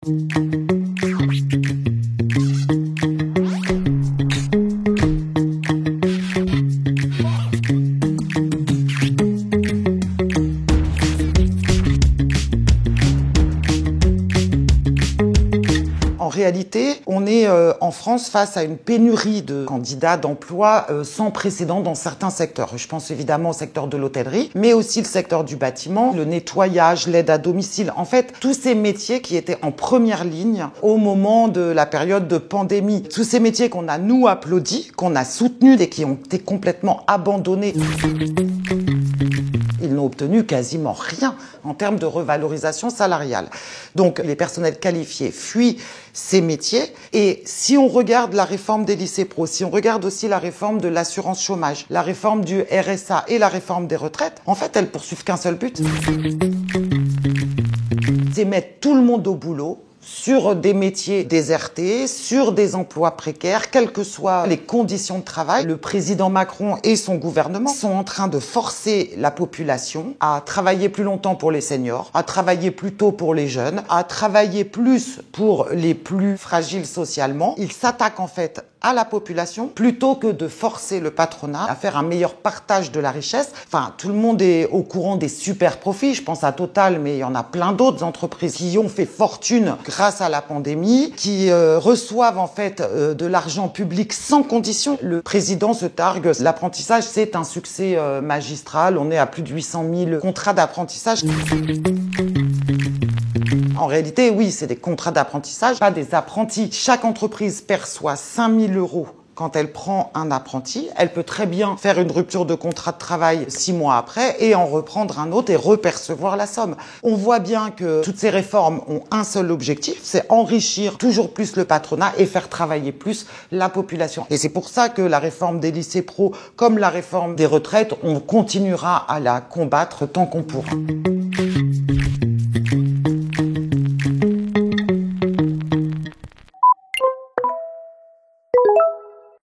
En réalité, on est en France face à une pénurie de candidats d'emploi sans précédent dans certains secteurs. Je pense évidemment au secteur de l'hôtellerie, mais aussi le secteur du bâtiment, le nettoyage, l'aide à domicile. En fait, tous ces métiers qui étaient en première ligne au moment de la période de pandémie. Tous ces métiers qu'on a, nous, applaudis, qu'on a soutenus et qui ont été complètement abandonnés. Ils n'ont obtenu quasiment rien en termes de revalorisation salariale. Donc les personnels qualifiés fuient ces métiers. Et si on regarde la réforme des lycées pro, si on regarde aussi la réforme de l'assurance chômage, la réforme du RSA et la réforme des retraites, en fait, elles poursuivent qu'un seul but. C'est mettre tout le monde au boulot, sur des métiers désertés, sur des emplois précaires, quelles que soient les conditions de travail. Le président Macron et son gouvernement sont en train de forcer la population à travailler plus longtemps pour les seniors, à travailler plus tôt pour les jeunes, à travailler plus pour les plus fragiles socialement. Ils s'attaquent en fait à la population plutôt que de forcer le patronat à faire un meilleur partage de la richesse. Enfin, tout le monde est au courant des super profits. Je pense à Total, mais il y en a plein d'autres entreprises qui ont fait fortune grâce à la pandémie, qui reçoivent en fait de l'argent public sans condition. Le président se targue. L'apprentissage, c'est un succès magistral. On est à plus de 800 000 contrats d'apprentissage. En réalité, oui, c'est des contrats d'apprentissage, pas des apprentis. Chaque entreprise perçoit 5 000 € quand elle prend un apprenti. Elle peut très bien faire une rupture de contrat de travail 6 mois après et en reprendre un autre et repercevoir la somme. On voit bien que toutes ces réformes ont un seul objectif, c'est enrichir toujours plus le patronat et faire travailler plus la population. Et c'est pour ça que la réforme des lycées pro, comme la réforme des retraites, on continuera à la combattre tant qu'on pourra.